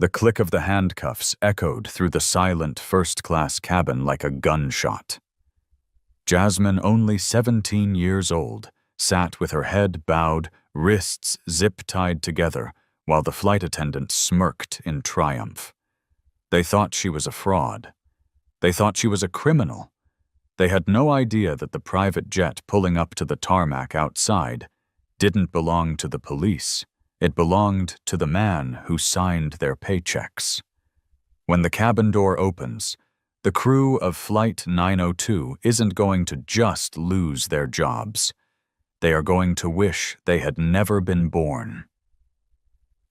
The click of the handcuffs echoed through the silent first-class cabin like a gunshot. Jasmine, only 17 years old, sat with her head bowed, wrists zip-tied together, while the flight attendant smirked in triumph. They thought she was a fraud. They thought she was a criminal. They had no idea that the private jet pulling up to the tarmac outside didn't belong to the police. It belonged to the man who signed their paychecks. When the cabin door opens, the crew of Flight 902 isn't going to just lose their jobs. They are going to wish they had never been born.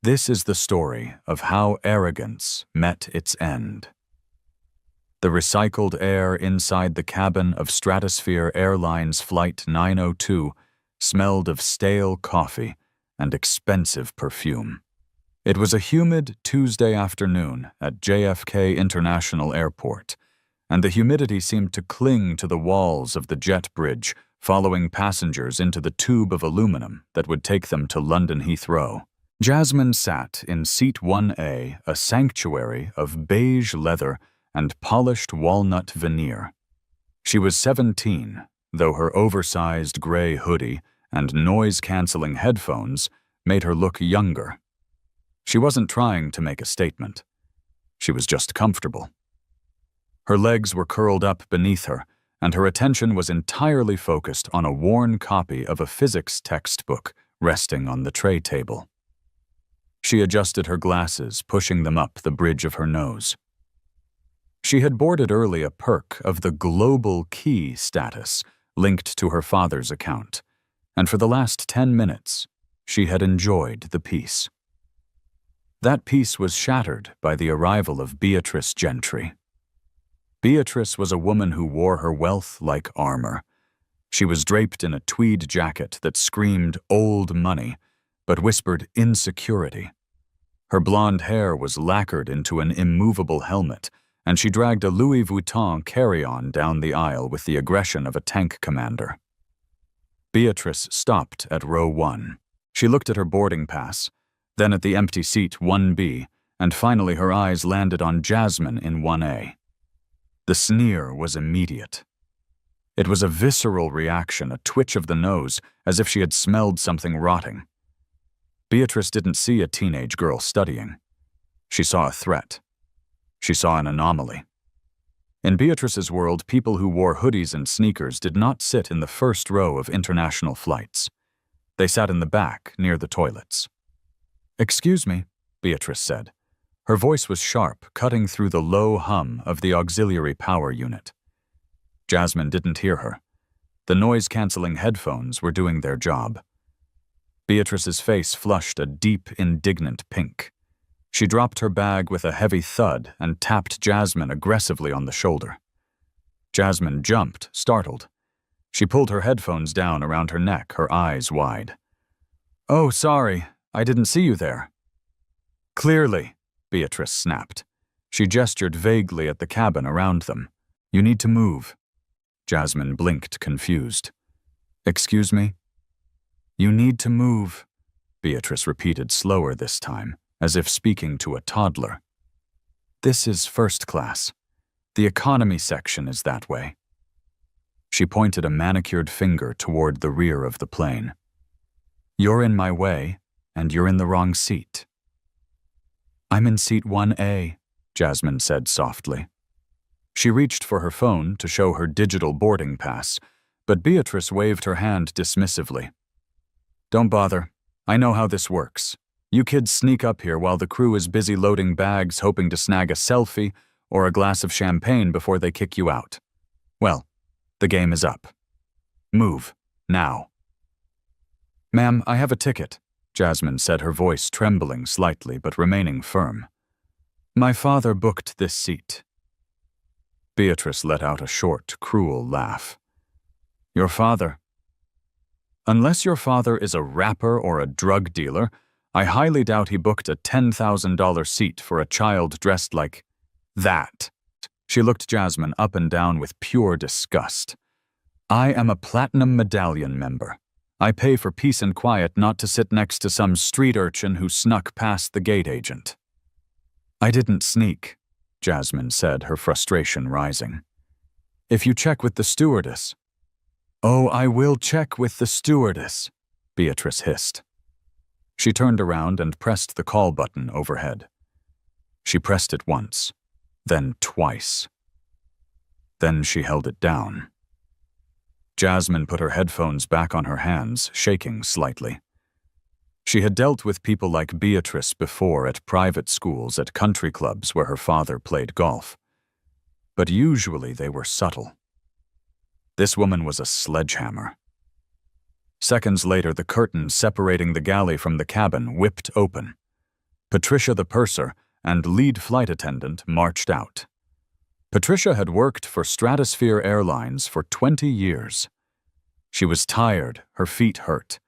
This is the story of how arrogance met its end. The recycled air inside the cabin of Stratosphere Airlines Flight 902 smelled of stale coffee and expensive perfume. It was a humid Tuesday afternoon at JFK International Airport, and the humidity seemed to cling to the walls of the jet bridge, following passengers into the tube of aluminum that would take them to London Heathrow. Jasmine sat in Seat 1A, a sanctuary of beige leather and polished walnut veneer. She was 17, though her oversized gray hoodie and noise-canceling headphones made her look younger. She wasn't trying to make a statement. She was just comfortable. Her legs were curled up beneath her, and her attention was entirely focused on a worn copy of a physics textbook resting on the tray table. She adjusted her glasses, pushing them up the bridge of her nose. She had boarded early a perk of the global key status linked to her father's account, and for the last 10 minutes, she had enjoyed the peace. That peace was shattered by the arrival of Beatrice Gentry. Beatrice was a woman who wore her wealth like armor. She was draped in a tweed jacket that screamed old money, but whispered insecurity. Her blonde hair was lacquered into an immovable helmet, and she dragged a Louis Vuitton carry-on down the aisle with the aggression of a tank commander. Beatrice stopped at row 1. She looked at her boarding pass, then at the empty seat 1B, and finally her eyes landed on Jasmine in 1A. The sneer was immediate. It was a visceral reaction, a twitch of the nose, as if she had smelled something rotting. Beatrice didn't see a teenage girl studying. She saw a threat. She saw an anomaly. In Beatrice's world, people who wore hoodies and sneakers did not sit in the first row of international flights. They sat in the back, near the toilets. "Excuse me," Beatrice said. Her voice was sharp, cutting through the low hum of the auxiliary power unit. Jasmine didn't hear her. The noise-canceling headphones were doing their job. Beatrice's face flushed a deep, indignant pink. She dropped her bag with a heavy thud and tapped Jasmine aggressively on the shoulder. Jasmine jumped, startled. She pulled her headphones down around her neck, her eyes wide. "Oh, sorry, I didn't see you there." "Clearly," Beatrice snapped. She gestured vaguely at the cabin around them. "You need to move." Jasmine blinked, confused. "Excuse me?" "You need to move," Beatrice repeated slower this time, as if speaking to a toddler. "This is first class. The economy section is that way." She pointed a manicured finger toward the rear of the plane. "You're in my way, and you're in the wrong seat." "I'm in seat 1A, Jasmine said softly. She reached for her phone to show her digital boarding pass, but Beatrice waved her hand dismissively. "Don't bother. I know how this works. You kids sneak up here while the crew is busy loading bags, hoping to snag a selfie or a glass of champagne before they kick you out. Well, the game is up. Move, now." "Ma'am, I have a ticket," Jasmine said, her voice trembling slightly but remaining firm. "My father booked this seat." Beatrice let out a short, cruel laugh. "Your father? Unless your father is a rapper or a drug dealer, I highly doubt he booked a $10,000 seat for a child dressed like that." She looked Jasmine up and down with pure disgust. "I am a Platinum Medallion member. I pay for peace and quiet, not to sit next to some street urchin who snuck past the gate agent." I didn't sneak, Jasmine said, her frustration rising. If you check with the stewardess. Oh, I will check with the stewardess, Beatrice hissed. She turned around and pressed the call button overhead. She pressed it once, then twice. Then she held it down. Jasmine put her headphones back on her hands, shaking slightly. She had dealt with people like Beatrice before at private schools, at country clubs where her father played golf. But usually they were subtle. This woman was a sledgehammer. Seconds later, the curtain separating the galley from the cabin whipped open. Patricia the purser and lead flight attendant marched out. Patricia had worked for Stratosphere Airlines for 20 years. She was tired, her feet hurt,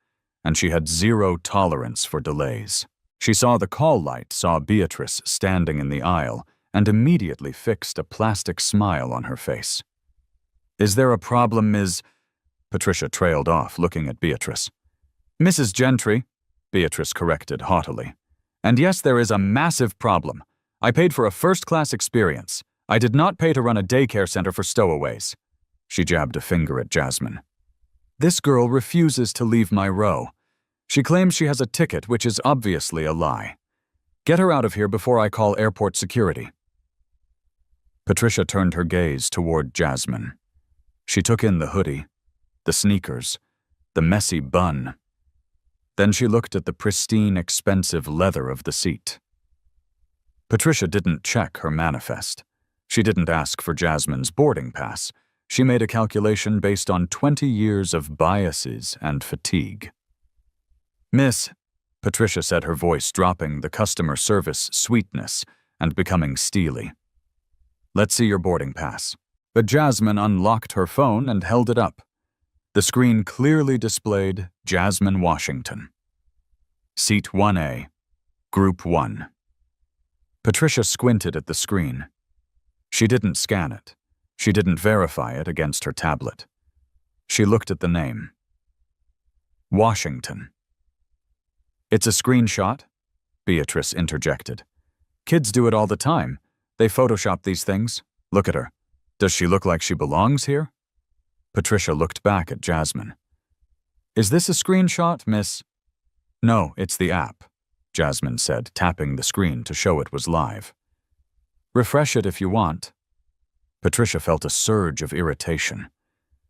and she had zero tolerance for delays. She saw the call light, saw Beatrice standing in the aisle, and immediately fixed a plastic smile on her face. Is there a problem, Ms.? Patricia trailed off, looking at Beatrice. Mrs. Gentry, Beatrice corrected haughtily. And yes, there is a massive problem. I paid for a first-class experience. I did not pay to run a daycare center for stowaways. She jabbed a finger at Jasmine. This girl refuses to leave my row. She claims she has a ticket, which is obviously a lie. Get her out of here before I call airport security. Patricia turned her gaze toward Jasmine. She took in the hoodie, the sneakers, the messy bun. Then she looked at the pristine, expensive leather of the seat. Patricia didn't check her manifest. She didn't ask for Jasmine's boarding pass. She made a calculation based on 20 years of biases and fatigue. Miss, Patricia said, her voice dropping the customer service sweetness and becoming steely. Let's see your boarding pass. But Jasmine unlocked her phone and held it up. The screen clearly displayed Jasmine Washington. Seat 1A, Group 1. Patricia squinted at the screen. She didn't scan it. She didn't verify it against her tablet. She looked at the name. Washington. It's a screenshot, Beatrice interjected. Kids do it all the time. They Photoshop these things. Look at her. Does she look like she belongs here? Patricia looked back at Jasmine. Is this a screenshot, miss? No, it's the app, Jasmine said, tapping the screen to show it was live. Refresh it if you want. Patricia felt a surge of irritation.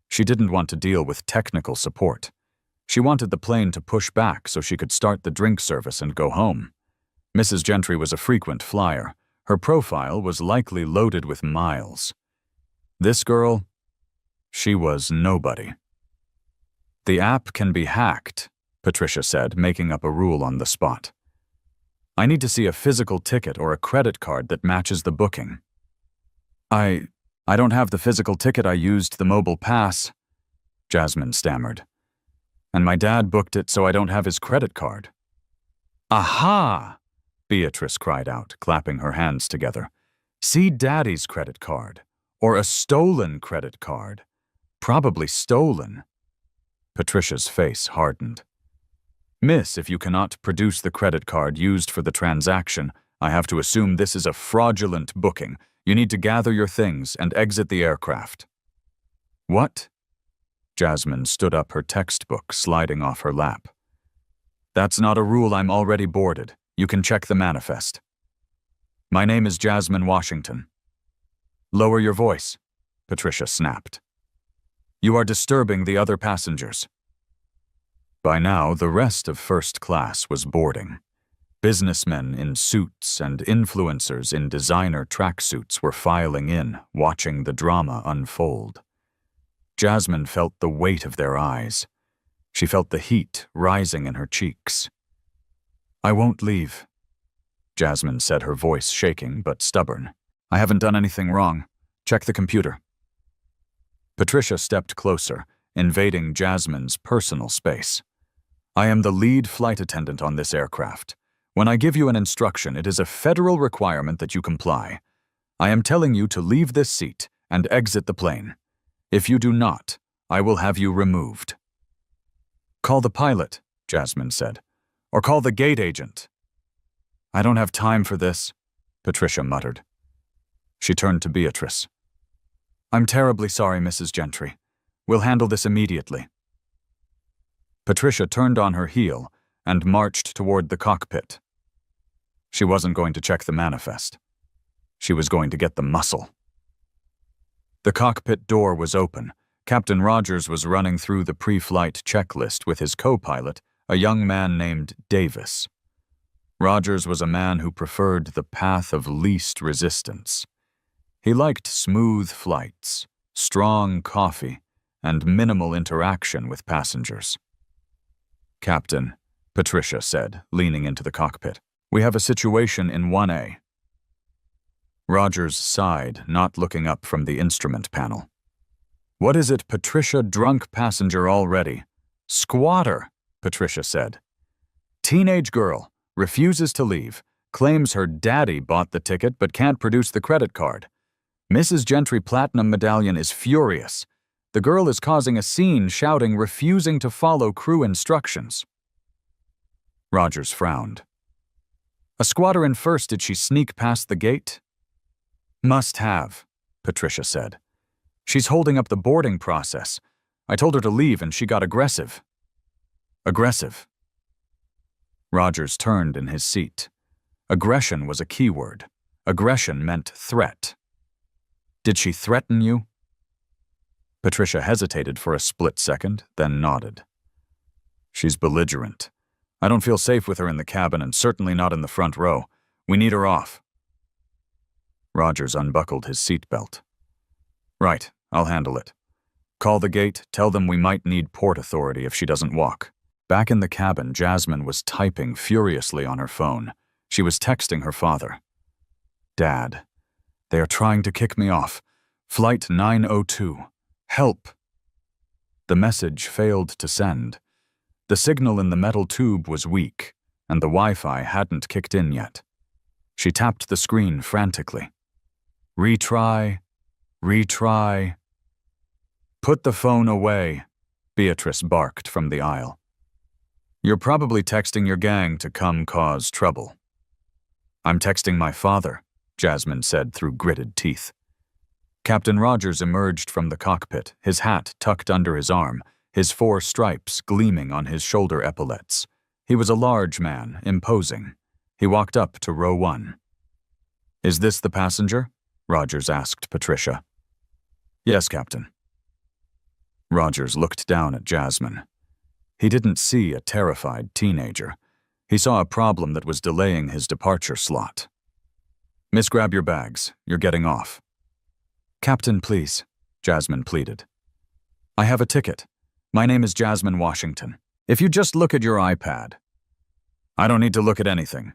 She didn't want to deal with technical support. She wanted the plane to push back so she could start the drink service and go home. Mrs. Gentry was a frequent flyer. Her profile was likely loaded with miles. This girl, she was nobody. The app can be hacked, Patricia said, making up a rule on the spot. I need to see a physical ticket or a credit card that matches the booking. I don't have the physical ticket. I used the mobile pass, Jasmine stammered. And my dad booked it, so I don't have his credit card. Aha! Beatrice cried out, clapping her hands together. See Daddy's credit card. Or a stolen credit card. Probably stolen. Patricia's face hardened. Miss, if you cannot produce the credit card used for the transaction, I have to assume this is a fraudulent booking. You need to gather your things and exit the aircraft. What? Jasmine stood up, her textbook sliding off her lap. That's not a rule. I'm already boarded. You can check the manifest. My name is Jasmine Washington. Lower your voice, Patricia snapped. You are disturbing the other passengers. By now, the rest of first class was boarding. Businessmen in suits and influencers in designer tracksuits were filing in, watching the drama unfold. Jasmine felt the weight of their eyes. She felt the heat rising in her cheeks. I won't leave, Jasmine said, her voice shaking but stubborn. I haven't done anything wrong. Check the computer. Patricia stepped closer, invading Jasmine's personal space. I am the lead flight attendant on this aircraft. When I give you an instruction, it is a federal requirement that you comply. I am telling you to leave this seat and exit the plane. If you do not, I will have you removed. Call the pilot, Jasmine said, or call the gate agent. I don't have time for this, Patricia muttered. She turned to Beatrice. "I'm terribly sorry, Mrs. Gentry. We'll handle this immediately." Patricia turned on her heel and marched toward the cockpit. She wasn't going to check the manifest. She was going to get the muscle. The cockpit door was open. Captain Rogers was running through the pre-flight checklist with his co-pilot, a young man named Davis. Rogers was a man who preferred the path of least resistance. He liked smooth flights, strong coffee, and minimal interaction with passengers. "Captain," Patricia said, leaning into the cockpit, "we have a situation in 1A. Rogers sighed, not looking up from the instrument panel. "What is it, Patricia? Drunk passenger already." "Squatter," Patricia said. "Teenage girl, refuses to leave, claims her daddy bought the ticket but can't produce the credit card. Mrs. Gentry Platinum Medallion is furious. The girl is causing a scene, shouting, refusing to follow crew instructions." Rogers frowned. "A squatter in first, did she sneak past the gate?" "Must have," Patricia said. "She's holding up the boarding process. I told her to leave and she got aggressive." "Aggressive?" Rogers turned in his seat. Aggression was a key word. Aggression meant threat. "Did she threaten you?" Patricia hesitated for a split second, then nodded. "She's belligerent. I don't feel safe with her in the cabin and certainly not in the front row. We need her off." Rogers unbuckled his seatbelt. "Right, I'll handle it. Call the gate, tell them we might need port authority if she doesn't walk." Back in the cabin, Jasmine was typing furiously on her phone. She was texting her father. "Dad, they are trying to kick me off. Flight 902. Help." The message failed to send. The signal in the metal tube was weak, and the Wi-Fi hadn't kicked in yet. She tapped the screen frantically. "Retry, retry." "Put the phone away," Beatrice barked from the aisle. "You're probably texting your gang to come cause trouble." "I'm texting my father," Jasmine said through gritted teeth. Captain Rogers emerged from the cockpit, his hat tucked under his arm, his 4 stripes gleaming on his shoulder epaulets. He was a large man, imposing. He walked up to row 1. "Is this the passenger?" Rogers asked Patricia. "Yes, Captain." Rogers looked down at Jasmine. He didn't see a terrified teenager. He saw a problem that was delaying his departure slot. "Miss, grab your bags. You're getting off." "Captain, please," Jasmine pleaded. "I have a ticket. My name is Jasmine Washington. If you just look at your iPad." "I don't need to look at anything,"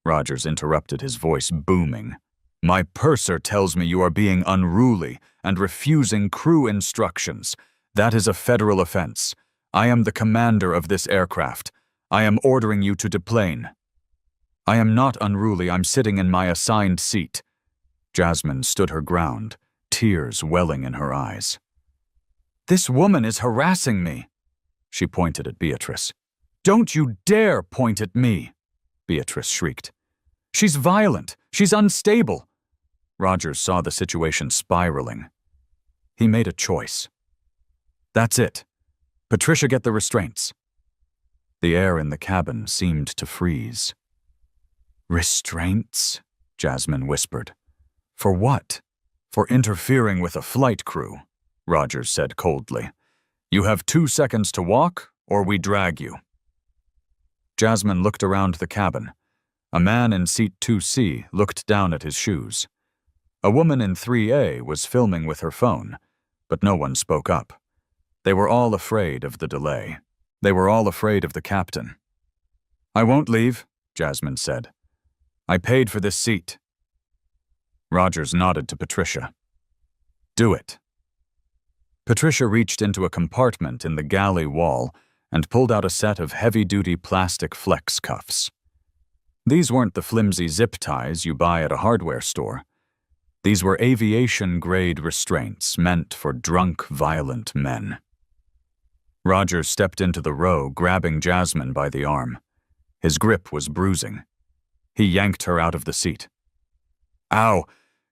Rogers interrupted, his voice booming. "My purser tells me you are being unruly and refusing crew instructions. That is a federal offense. I am the commander of this aircraft. I am ordering you to deplane." "I am not unruly. I'm sitting in my assigned seat." Jasmine stood her ground, tears welling in her eyes. "This woman is harassing me." She pointed at Beatrice. "Don't you dare point at me," Beatrice shrieked. "She's violent. She's unstable." Rogers saw the situation spiraling. He made a choice. "That's it. Patricia, get the restraints." The air in the cabin seemed to freeze. "Restraints?" Jasmine whispered. "For what?" "For interfering with a flight crew," Rogers said coldly. "You have 2 seconds to walk, or we drag you." Jasmine looked around the cabin. A man in seat 2C looked down at his shoes. A woman in 3A was filming with her phone, but no one spoke up. They were all afraid of the delay. They were all afraid of the captain. "I won't leave," Jasmine said. "I paid for this seat." Rogers nodded to Patricia. "Do it." Patricia reached into a compartment in the galley wall and pulled out a set of heavy-duty plastic flex cuffs. These weren't the flimsy zip ties you buy at a hardware store. These were aviation-grade restraints meant for drunk, violent men. Rogers stepped into the row, grabbing Jasmine by the arm. His grip was bruising. He yanked her out of the seat. Ow!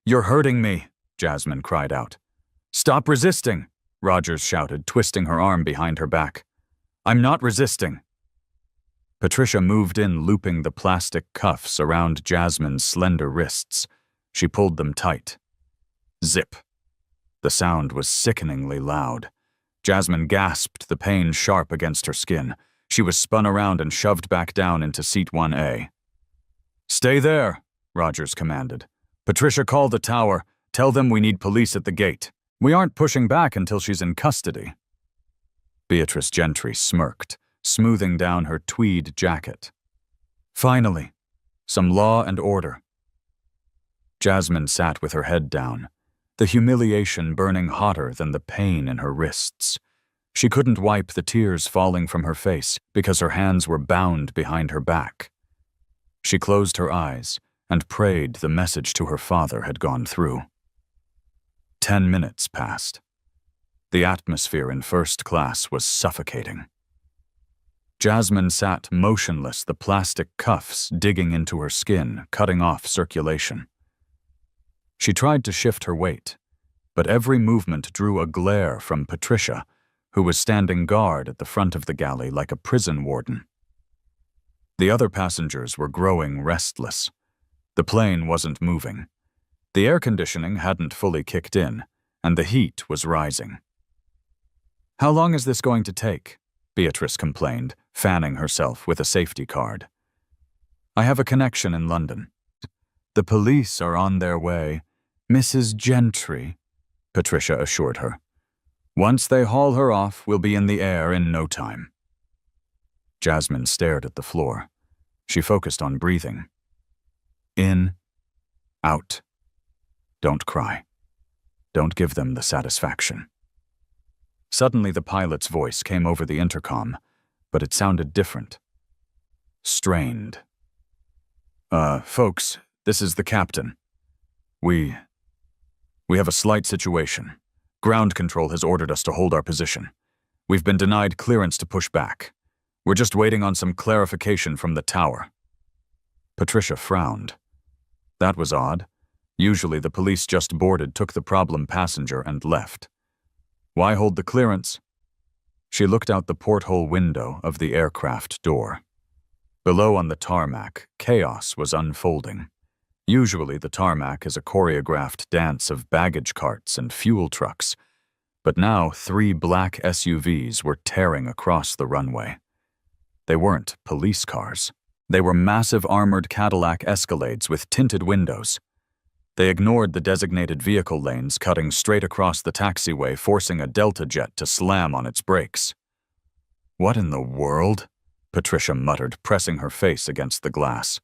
You're hurting me, Jasmine cried out. Stop resisting, Rogers shouted, twisting her arm behind her back. I'm not resisting. Patricia moved in, looping the plastic cuffs around Jasmine's slender wrists. She pulled them tight. Zip. The sound was sickeningly loud. Jasmine gasped, the pain sharp against her skin. She was spun around and shoved back down into seat 1A. Stay there, Rogers commanded. Patricia, call the tower. Tell them we need police at the gate. We aren't pushing back until she's in custody. Beatrice Gentry smirked, smoothing down her tweed jacket. Finally, some law and order. Jasmine sat with her head down, the humiliation burning hotter than the pain in her wrists. She couldn't wipe the tears falling from her face because her hands were bound behind her back. She closed her eyes and prayed the message to her father had gone through. 10 minutes passed. The atmosphere in first class was suffocating. Jasmine sat motionless, the plastic cuffs digging into her skin, cutting off circulation. She tried to shift her weight, but every movement drew a glare from Patricia, who was standing guard at the front of the galley like a prison warden. The other passengers were growing restless. The plane wasn't moving. The air conditioning hadn't fully kicked in, and the heat was rising. How long is this going to take? Beatrice complained, fanning herself with a safety card. I have a connection in London. The police are on their way. Mrs. Gentry, Patricia assured her. Once they haul her off, we'll be in the air in no time. Jasmine stared at the floor. She focused on breathing. In, out. Don't cry. Don't give them the satisfaction. Suddenly the pilot's voice came over the intercom, but it sounded different. Strained. Folks, this is the captain. We have a slight situation. Ground control has ordered us to hold our position. We've been denied clearance to push back. We're just waiting on some clarification from the tower. Patricia frowned. That was odd. Usually the police just boarded, took the problem passenger, and left. Why hold the clearance? She looked out the porthole window of the aircraft door. Below on the tarmac, chaos was unfolding. Usually the tarmac is a choreographed dance of baggage carts and fuel trucks, but now 3 black SUVs were tearing across the runway. They weren't police cars. They were massive armored Cadillac Escalades with tinted windows. They ignored the designated vehicle lanes, cutting straight across the taxiway, forcing a Delta jet to slam on its brakes. What in the world? Patricia muttered, pressing her face against the glass.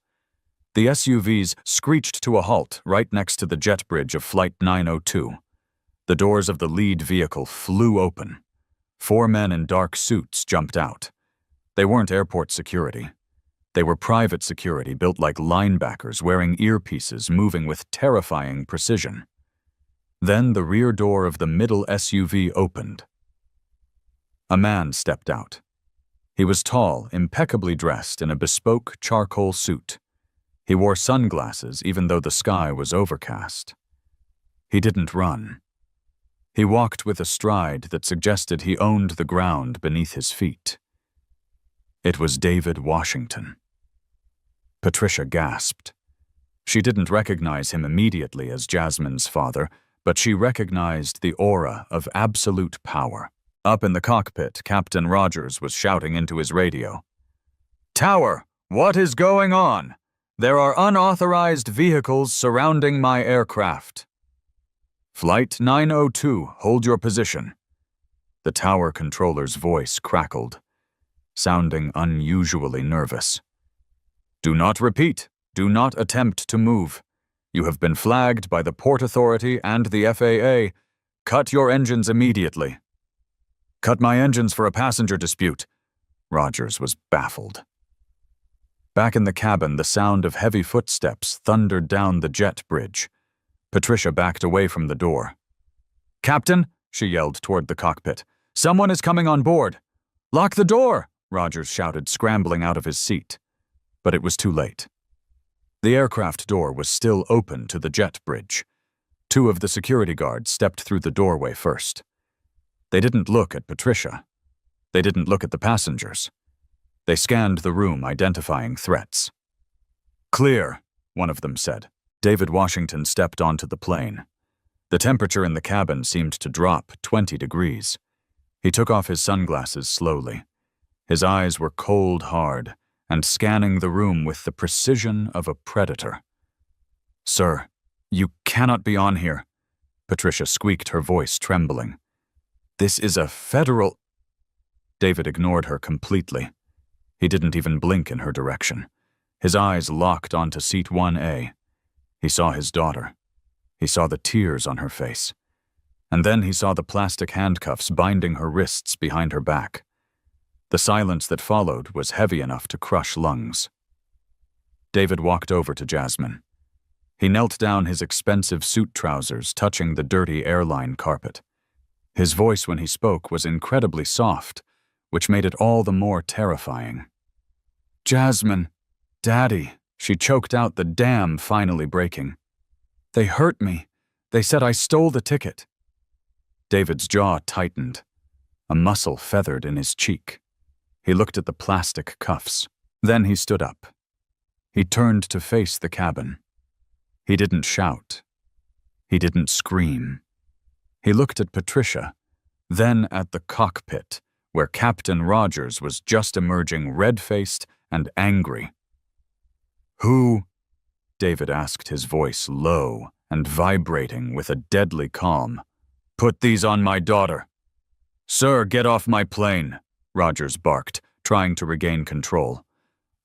The SUVs screeched to a halt right next to the jet bridge of Flight 902. The doors of the lead vehicle flew open. 4 men in dark suits jumped out. They weren't airport security. They were private security built like linebackers, wearing earpieces, moving with terrifying precision. Then the rear door of the middle SUV opened. A man stepped out. He was tall, impeccably dressed in a bespoke charcoal suit. He wore sunglasses even though the sky was overcast. He didn't run. He walked with a stride that suggested he owned the ground beneath his feet. It was David Washington. Patricia gasped. She didn't recognize him immediately as Jasmine's father, but she recognized the aura of absolute power. Up in the cockpit, Captain Rogers was shouting into his radio. "Tower, what is going on? There are unauthorized vehicles surrounding my aircraft." "Flight 902, hold your position." The tower controller's voice crackled, sounding unusually nervous. "Do not repeat. Do not attempt to move. You have been flagged by the Port Authority and the FAA. Cut your engines immediately." "Cut my engines for a passenger dispute." Rogers was baffled. Back in the cabin, the sound of heavy footsteps thundered down the jet bridge. Patricia backed away from the door. "Captain," she yelled toward the cockpit, "someone is coming on board." "Lock the door," Rogers shouted, scrambling out of his seat. But it was too late. The aircraft door was still open to the jet bridge. Two of the security guards stepped through the doorway first. They didn't look at Patricia. They didn't look at the passengers. They scanned the room, identifying threats. "Clear," one of them said. David Washington stepped onto the plane. The temperature in the cabin seemed to drop 20 degrees. He took off his sunglasses slowly. His eyes were cold hard and scanning the room with the precision of a predator. "Sir, you cannot be on here," Patricia squeaked, her voice trembling. "This is a federal—" David ignored her completely. He didn't even blink in her direction. His eyes locked onto seat 1A. He saw his daughter. He saw the tears on her face. And then he saw the plastic handcuffs binding her wrists behind her back. The silence that followed was heavy enough to crush lungs. David walked over to Jasmine. He knelt down, his expensive suit trousers touching the dirty airline carpet. His voice when he spoke was incredibly soft, which made it all the more terrifying. "Jasmine, Daddy," she choked out, the dam finally breaking. "They hurt me. They said I stole the ticket." David's jaw tightened. A muscle feathered in his cheek. He looked at the plastic cuffs. Then he stood up. He turned to face the cabin. He didn't shout. He didn't scream. He looked at Patricia, then at the cockpit, where Captain Rogers was just emerging, red-faced and angry. "Who?" David asked, his voice low and vibrating with a deadly calm. "Put these on my daughter." "Sir, get off my plane," Rogers barked, trying to regain control.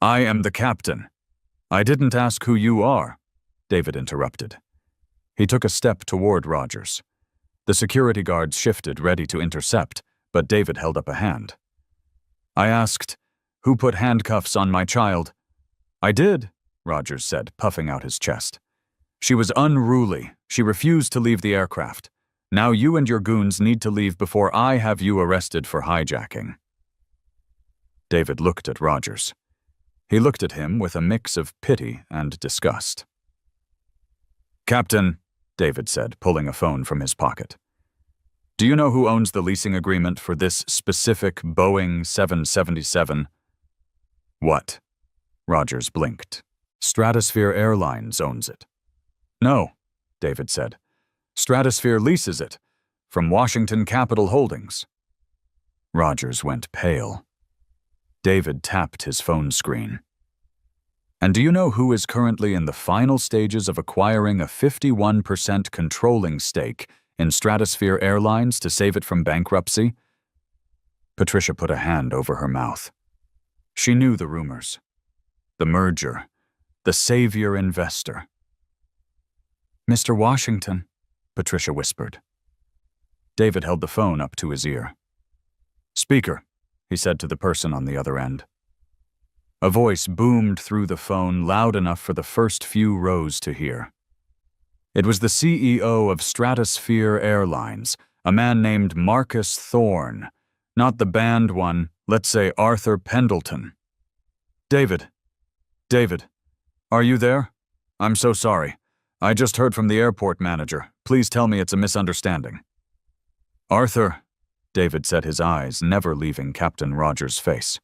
"I am the captain." "I didn't ask who you are," David interrupted. He took a step toward Rogers. The security guards shifted, ready to intercept, but David held up a hand. "I asked, who put handcuffs on my child?" "I did," Rogers said, puffing out his chest. "She was unruly. She refused to leave the aircraft. Now you and your goons need to leave before I have you arrested for hijacking." David looked at Rogers. He looked at him with a mix of pity and disgust. "Captain," David said, pulling a phone from his pocket. "Do you know who owns the leasing agreement for this specific Boeing 777? "What?" Rogers blinked. "Stratosphere Airlines owns it." "No," David said. "Stratosphere leases it from Washington Capital Holdings." Rogers went pale. David tapped his phone screen. "And do you know who is currently in the final stages of acquiring a 51% controlling stake in Stratosphere Airlines to save it from bankruptcy?" Patricia put a hand over her mouth. She knew the rumors. The merger. The savior investor. "Mr. Washington," Patricia whispered. David held the phone up to his ear. "Speaker," he said to the person on the other end. A voice boomed through the phone, loud enough for the first few rows to hear. It was the CEO of Stratosphere Airlines, a man named Marcus Thorne, not the band one, let's say Arthur Pendleton. David, are you there? I'm so sorry. I just heard from the airport manager. Please tell me it's a misunderstanding." "Arthur," David said, his eyes never leaving Captain Rogers' face.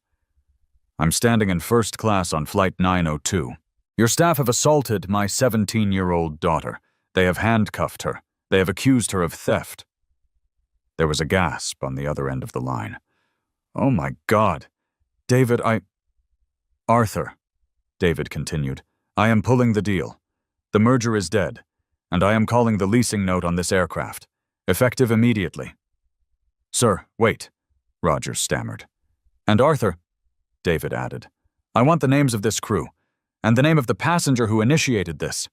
"I'm standing in first class on flight 902. Your staff have assaulted my 17-year-old daughter. They have handcuffed her. They have accused her of theft." There was a gasp on the other end of the line. "Oh my God. David, Arthur," David continued, "I am pulling the deal. The merger is dead, and I am calling the leasing note on this aircraft, effective immediately." "Sir, wait," Rogers stammered. "And Arthur," David added, "I want the names of this crew, and the name of the passenger who initiated this."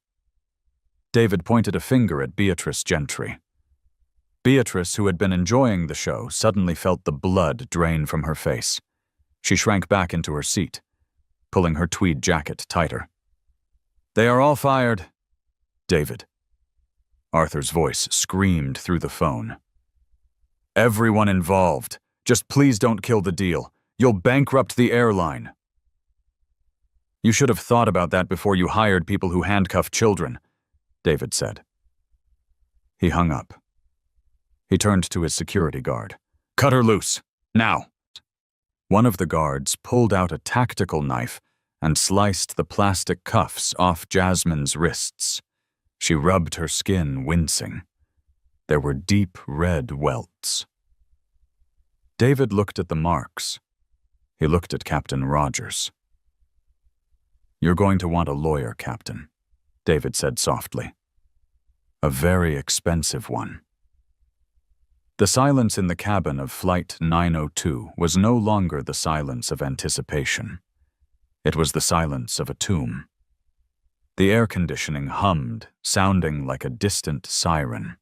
David pointed a finger at Beatrice Gentry. Beatrice, who had been enjoying the show, suddenly felt the blood drain from her face. She shrank back into her seat, pulling her tweed jacket tighter. "They are all fired." "David." Arthur's voice screamed through the phone. "Everyone involved. Just please don't kill the deal. You'll bankrupt the airline." You should have thought about that before you hired people who handcuff children, David said. He hung up. He turned to his security guard. Cut her loose, now. One of the guards pulled out a tactical knife and sliced the plastic cuffs off Jasmine's wrists. She rubbed her skin, wincing. There were deep red welts. David looked at the marks. He looked at Captain Rogers. You're going to want a lawyer, Captain, David said softly. A very expensive one. The silence in the cabin of Flight 902 was no longer the silence of anticipation. It was the silence of a tomb. The air conditioning hummed, sounding like a distant siren.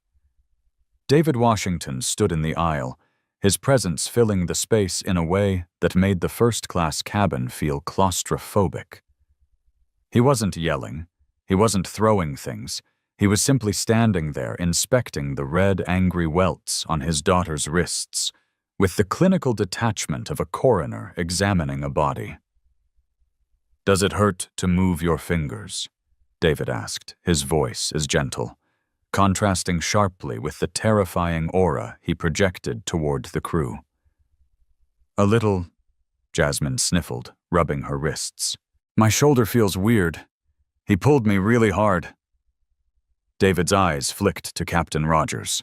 David Washington stood in the aisle, his presence filling the space in a way that made the first-class cabin feel claustrophobic. He wasn't yelling. He wasn't throwing things. He was simply standing there inspecting the red, angry welts on his daughter's wrists, with the clinical detachment of a coroner examining a body. Does it hurt to move your fingers? David asked, his voice as gentle, contrasting sharply with the terrifying aura he projected toward the crew. A little, Jasmine sniffled, rubbing her wrists. My shoulder feels weird. He pulled me really hard. David's eyes flicked to Captain Rogers.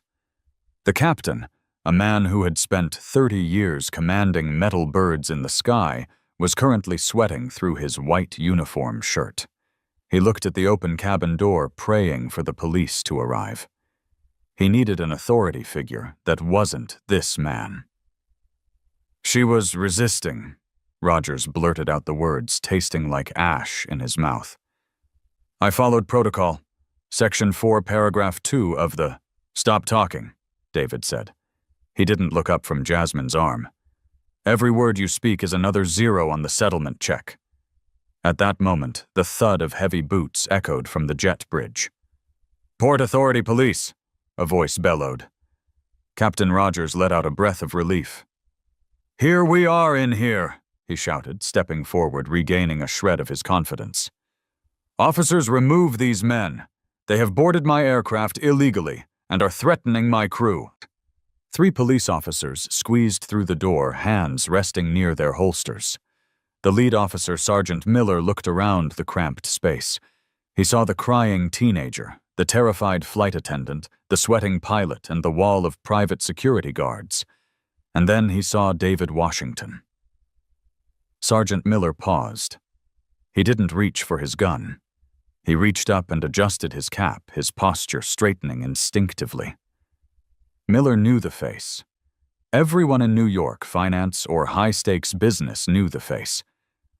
The captain, a man who had spent 30 years commanding metal birds in the sky, was currently sweating through his white uniform shirt. He looked at the open cabin door, praying for the police to arrive. He needed an authority figure that wasn't this man. She was resisting. Rogers blurted out the words, tasting like ash in his mouth. I followed protocol. Section 4, paragraph 2 of the... Stop talking, David said. He didn't look up from Jasmine's arm. Every word you speak is another 0 on the settlement check. At that moment, the thud of heavy boots echoed from the jet bridge. Port Authority Police, a voice bellowed. Captain Rogers let out a breath of relief. Here we are in here, he shouted, stepping forward, regaining a shred of his confidence. Officers, remove these men. They have boarded my aircraft illegally and are threatening my crew. 3 police officers squeezed through the door, hands resting near their holsters. The lead officer, Sergeant Miller, looked around the cramped space. He saw the crying teenager, the terrified flight attendant, the sweating pilot, and the wall of private security guards. And then he saw David Washington. Sergeant Miller paused. He didn't reach for his gun. He reached up and adjusted his cap, his posture straightening instinctively. Miller knew the face. Everyone in New York, finance or high-stakes business, knew the face.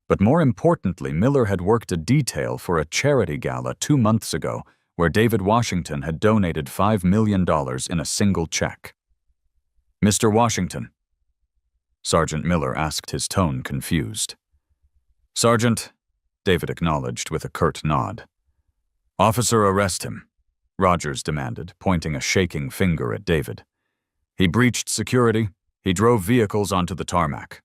But more importantly, Miller had worked a detail for a charity gala 2 months ago where David Washington had donated $5 million in a single check. Mr. Washington. Sergeant Miller asked, his tone confused. Sergeant, David acknowledged with a curt nod. Officer, arrest him, Rogers demanded, pointing a shaking finger at David. He breached security. He drove vehicles onto the tarmac.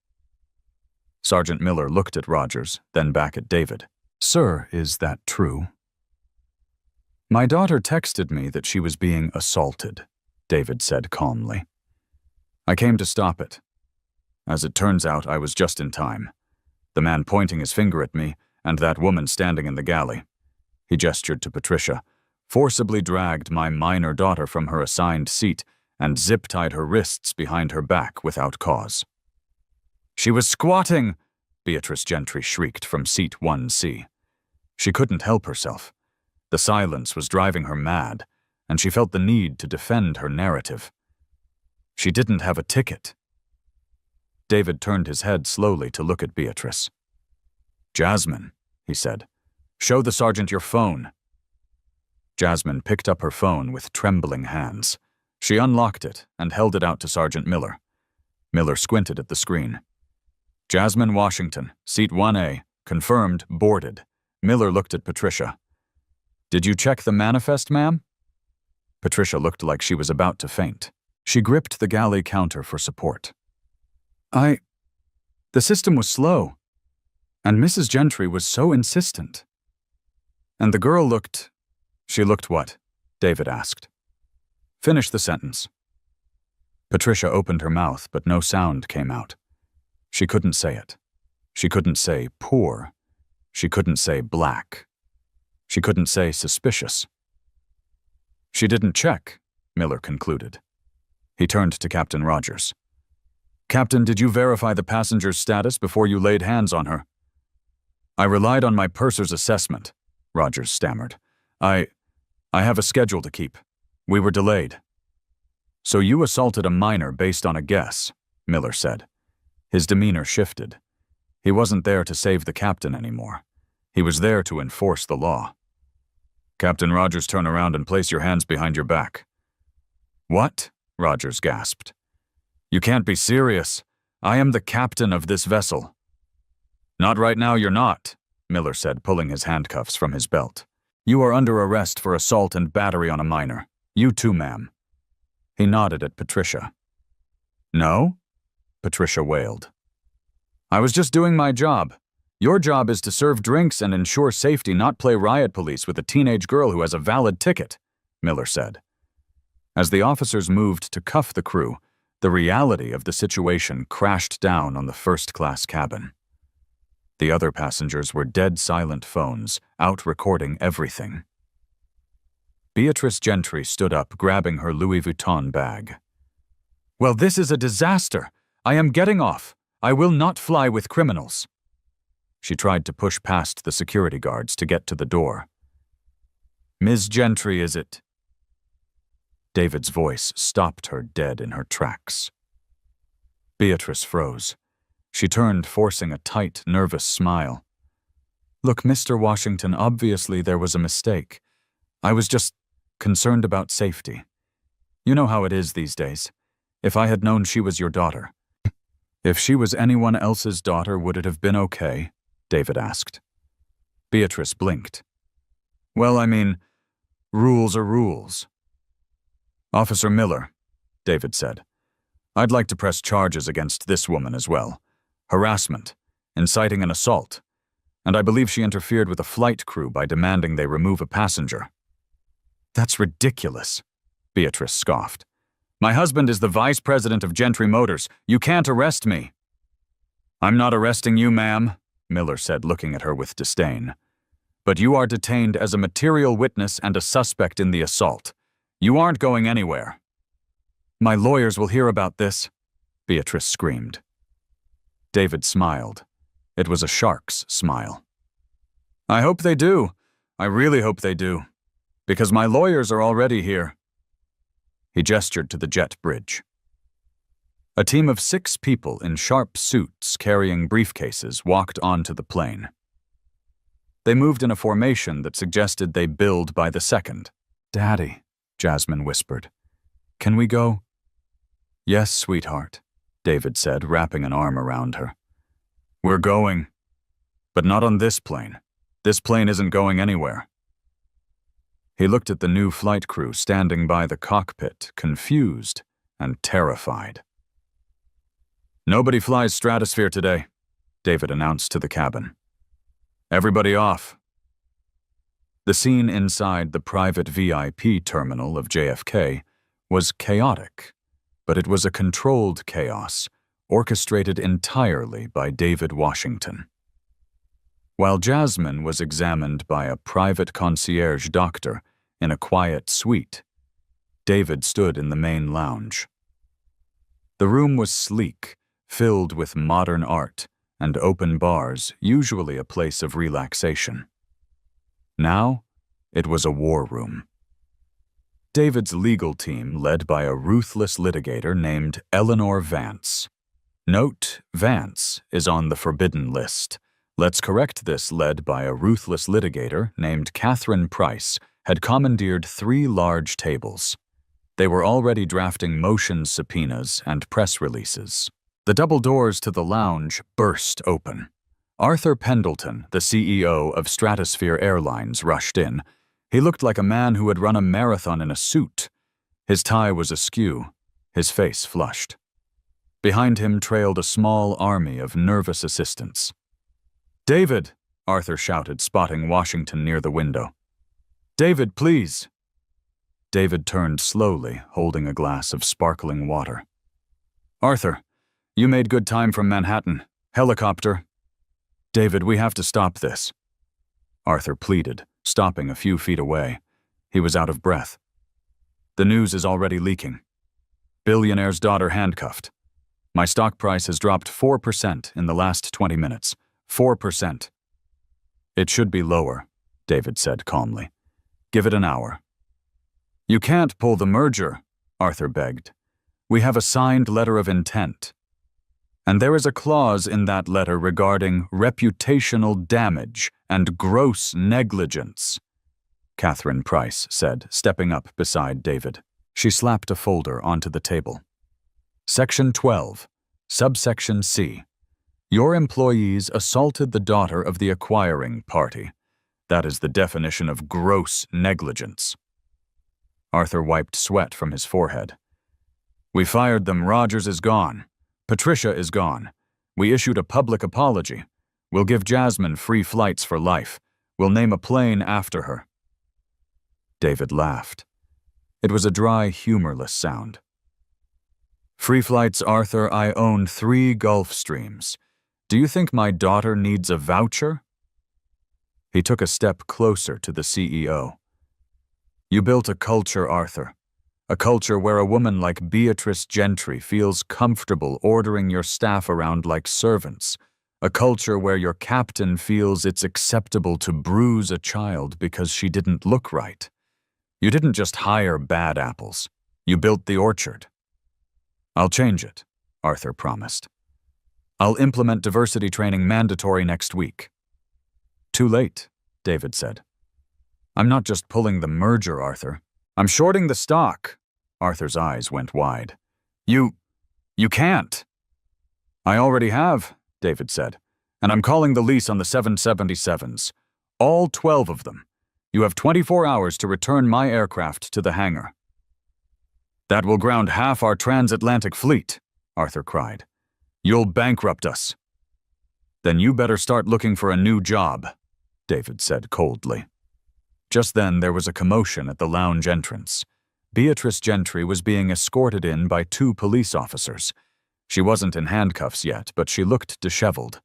Sergeant Miller looked at Rogers, then back at David. Sir, is that true? My daughter texted me that she was being assaulted, David said calmly. I came to stop it. As it turns out, I was just in time. The man pointing his finger at me, and that woman standing in the galley. He gestured to Patricia, forcibly dragged my minor daughter from her assigned seat and zip-tied her wrists behind her back without cause. She was squatting, Beatrice Gentry shrieked from seat 1C. She couldn't help herself. The silence was driving her mad, and she felt the need to defend her narrative. She didn't have a ticket. David turned his head slowly to look at Beatrice. Jasmine, he said, show the sergeant your phone. Jasmine picked up her phone with trembling hands. She unlocked it and held it out to Sergeant Miller. Miller squinted at the screen. Jasmine Washington, seat 1A, confirmed, boarded. Miller looked at Patricia. Did you check the manifest, ma'am? Patricia looked like she was about to faint. She gripped the galley counter for support. The system was slow. And Mrs. Gentry was so insistent. And the girl looked— She looked what? David asked. Finish the sentence. Patricia opened her mouth, but no sound came out. She couldn't say it. She couldn't say poor. She couldn't say black. She couldn't say suspicious. She didn't check, Miller concluded. He turned to Captain Rogers. Captain, did you verify the passenger's status before you laid hands on her? I relied on my purser's assessment, Rogers stammered. I have a schedule to keep. We were delayed. So you assaulted a minor based on a guess, Miller said. His demeanor shifted. He wasn't there to save the captain anymore. He was there to enforce the law. Captain Rogers, turn around and place your hands behind your back. What? Rogers gasped. You can't be serious. I am the captain of this vessel. Not right now, you're not, Miller said, pulling his handcuffs from his belt. You are under arrest for assault and battery on a minor. You too, ma'am. He nodded at Patricia. No? Patricia wailed. I was just doing my job. Your job is to serve drinks and ensure safety, not play riot police with a teenage girl who has a valid ticket, Miller said. As the officers moved to cuff the crew, the reality of the situation crashed down on the first-class cabin. The other passengers were dead silent phones, out recording everything. Beatrice Gentry stood up, grabbing her Louis Vuitton bag. Well, this is a disaster. I am getting off. I will not fly with criminals. She tried to push past the security guards to get to the door. Ms. Gentry, is it? David's voice stopped her dead in her tracks. Beatrice froze. She turned, forcing a tight, nervous smile. Look, Mr. Washington, obviously there was a mistake. I was just concerned about safety. You know how it is these days. If I had known she was your daughter. If she was anyone else's daughter, would it have been okay? David asked. Beatrice blinked. Well, I mean, rules are rules. Officer Miller, David said, I'd like to press charges against this woman as well. Harassment, inciting an assault, and I believe she interfered with a flight crew by demanding they remove a passenger. That's ridiculous, Beatrice scoffed. My husband is the vice president of Gentry Motors. You can't arrest me. I'm not arresting you, ma'am, Miller said, looking at her with disdain. But you are detained as a material witness and a suspect in the assault. You aren't going anywhere. My lawyers will hear about this, Beatrice screamed. David smiled. It was a shark's smile. I hope they do. I really hope they do. Because my lawyers are already here. He gestured to the jet bridge. A team of 6 people in sharp suits carrying briefcases walked onto the plane. They moved in a formation that suggested they build by the second. Daddy, Jasmine whispered. Can we go? Yes, sweetheart, David said, wrapping an arm around her. We're going. But not on this plane. This plane isn't going anywhere. He looked at the new flight crew standing by the cockpit, confused and terrified. Nobody flies Stratosphere today, David announced to the cabin. Everybody off. The scene inside the private VIP terminal of JFK was chaotic, but it was a controlled chaos, orchestrated entirely by David Washington. While Jasmine was examined by a private concierge doctor in a quiet suite, David stood in the main lounge. The room was sleek, filled with modern art and open bars, usually a place of relaxation. Now, it was a war room. David's legal team, led by a ruthless litigator named Eleanor Vance. Note, Vance is on the forbidden list. Let's correct this. Led by a ruthless litigator named Catherine Price, had commandeered 3 large tables. They were already drafting motion subpoenas and press releases. The double doors to the lounge burst open. Arthur Pendleton, the CEO of Stratosphere Airlines, rushed in. He looked like a man who had run a marathon in a suit. His tie was askew, his face flushed. Behind him trailed a small army of nervous assistants. David, Arthur shouted, spotting Washington near the window. David, please. David turned slowly, holding a glass of sparkling water. Arthur, you made good time from Manhattan. Helicopter. David, we have to stop this. Arthur pleaded, stopping a few feet away. He was out of breath. The news is already leaking. Billionaire's daughter handcuffed. My stock price has dropped 4% in the last 20 minutes. 4%. It should be lower, David said calmly. Give it an hour. You can't pull the merger, Arthur begged. We have a signed letter of intent. And there is a clause in that letter regarding reputational damage and gross negligence, Catherine Price said, stepping up beside David. She slapped a folder onto the table. Section 12, subsection C. Your employees assaulted the daughter of the acquiring party. That is the definition of gross negligence. Arthur wiped sweat from his forehead. We fired them. Rogers is gone. Patricia is gone. We issued a public apology. We'll give Jasmine free flights for life. We'll name a plane after her. David laughed. It was a dry, humorless sound. Free flights, Arthur. I own 3 Gulf Streams. Do you think my daughter needs a voucher? He took a step closer to the CEO. You built a culture, Arthur. A culture where a woman like Beatrice Gentry feels comfortable ordering your staff around like servants. A culture where your captain feels it's acceptable to bruise a child because she didn't look right. You didn't just hire bad apples. You built the orchard. I'll change it, Arthur promised. I'll implement diversity training mandatory next week. Too late, David said. I'm not just pulling the merger, Arthur. I'm shorting the stock. Arthur's eyes went wide. You can't. I already have, David said, and I'm calling the lease on the 777s. All 12 of them. You have 24 hours to return my aircraft to the hangar. That will ground half our transatlantic fleet, Arthur cried. You'll bankrupt us. Then you better start looking for a new job, David said coldly. Just then there was a commotion at the lounge entrance. Beatrice Gentry was being escorted in by 2 police officers. She wasn't in handcuffs yet, but she looked disheveled.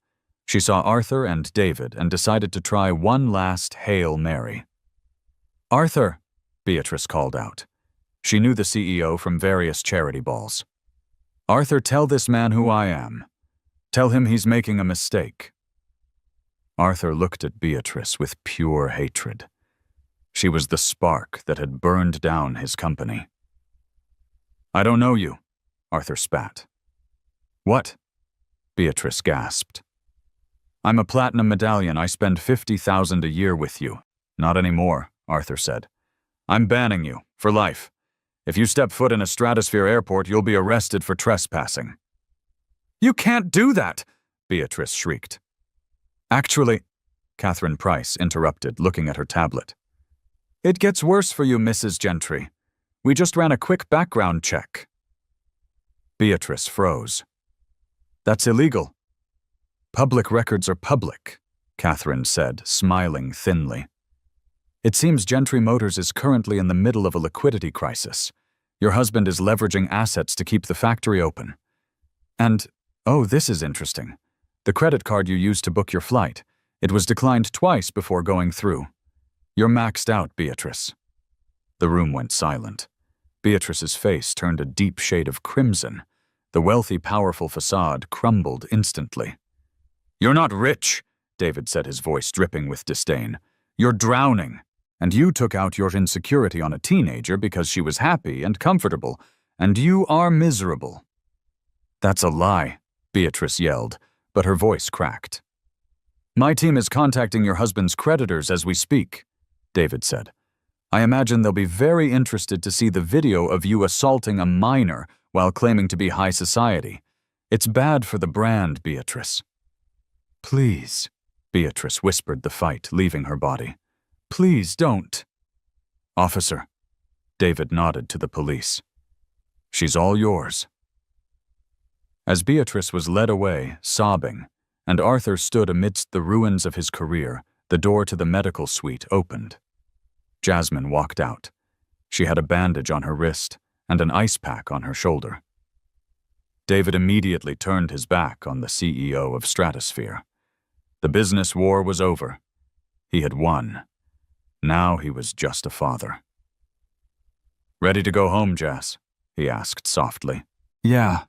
She saw Arthur and David and decided to try one last Hail Mary. Arthur, Beatrice called out. She knew the CEO from various charity balls. Arthur, tell this man who I am. Tell him he's making a mistake. Arthur looked at Beatrice with pure hatred. She was the spark that had burned down his company. I don't know you, Arthur spat. What? Beatrice gasped. I'm a platinum medallion. I spend $50,000 a year with you. Not anymore, Arthur said. I'm banning you, for life. If you step foot in a Stratosphere airport, you'll be arrested for trespassing. You can't do that, Beatrice shrieked. Actually, Catherine Price interrupted, looking at her tablet. It gets worse for you, Mrs. Gentry. We just ran a quick background check. Beatrice froze. That's illegal. Public records are public, Catherine said, smiling thinly. It seems Gentry Motors is currently in the middle of a liquidity crisis. Your husband is leveraging assets to keep the factory open. And, oh, this is interesting. The credit card you used to book your flight, it was declined twice before going through. You're maxed out, Beatrice. The room went silent. Beatrice's face turned a deep shade of crimson. The wealthy, powerful facade crumbled instantly. You're not rich, David said, his voice dripping with disdain. You're drowning. And you took out your insecurity on a teenager because she was happy and comfortable, and you are miserable. That's a lie, Beatrice yelled, but her voice cracked. My team is contacting your husband's creditors as we speak, David said. I imagine they'll be very interested to see the video of you assaulting a minor while claiming to be high society. It's bad for the brand, Beatrice. Please, Beatrice whispered the fight, leaving her body. Please don't. Officer, David nodded to the police. She's all yours. As Beatrice was led away, sobbing, and Arthur stood amidst the ruins of his career. The door to the medical suite opened. Jasmine walked out. She had a bandage on her wrist and an ice pack on her shoulder. David immediately turned his back on the CEO of Stratosphere. The business war was over. He had won. Now he was just a father. "Ready to go home, Jas?" he asked softly. "Yeah,"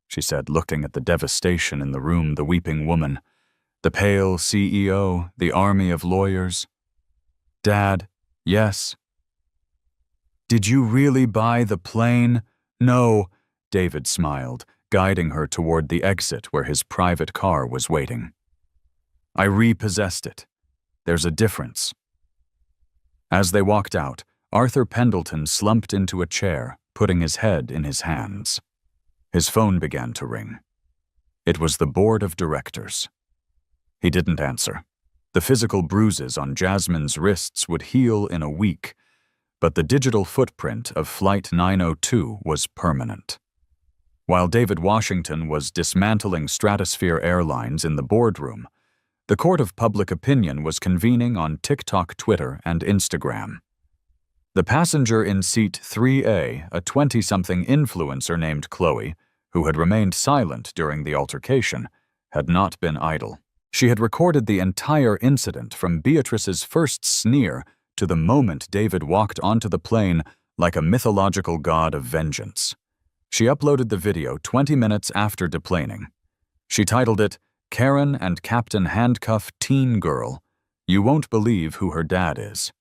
she said, looking at the devastation in the room, the weeping woman, the pale CEO, the army of lawyers. "Dad, yes." "Did you really buy the plane?" "No," David smiled, guiding her toward the exit where his private car was waiting. "I repossessed it. There's a difference." As they walked out, Arthur Pendleton slumped into a chair, putting his head in his hands. His phone began to ring. It was the board of directors. He didn't answer. The physical bruises on Jasmine's wrists would heal in a week, but the digital footprint of Flight 902 was permanent. While David Washington was dismantling Stratosphere Airlines in the boardroom, the court of public opinion was convening on TikTok, Twitter, and Instagram. The passenger in seat 3A, a 20-something influencer named Chloe, who had remained silent during the altercation, had not been idle. She had recorded the entire incident from Beatrice's first sneer to the moment David walked onto the plane like a mythological god of vengeance. She uploaded the video 20 minutes after deplaning. She titled it, "Karen and Captain Handcuff Teen Girl. You won't believe who her dad is."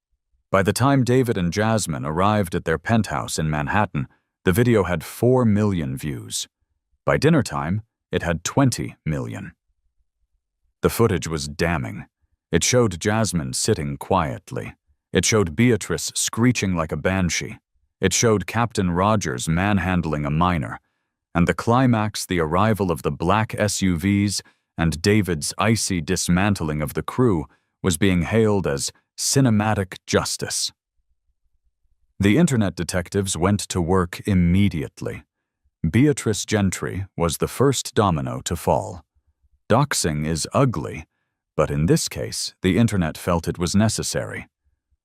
By the time David and Jasmine arrived at their penthouse in Manhattan, the video had 4 million views. By dinner time, it had 20 million. The footage was damning. It showed Jasmine sitting quietly. It showed Beatrice screeching like a banshee. It showed Captain Rogers manhandling a minor. And the climax, the arrival of the black SUVs and David's icy dismantling of the crew, was being hailed as cinematic justice. The internet detectives went to work immediately. Beatrice Gentry was the first domino to fall. Doxing is ugly, but in this case, the internet felt it was necessary.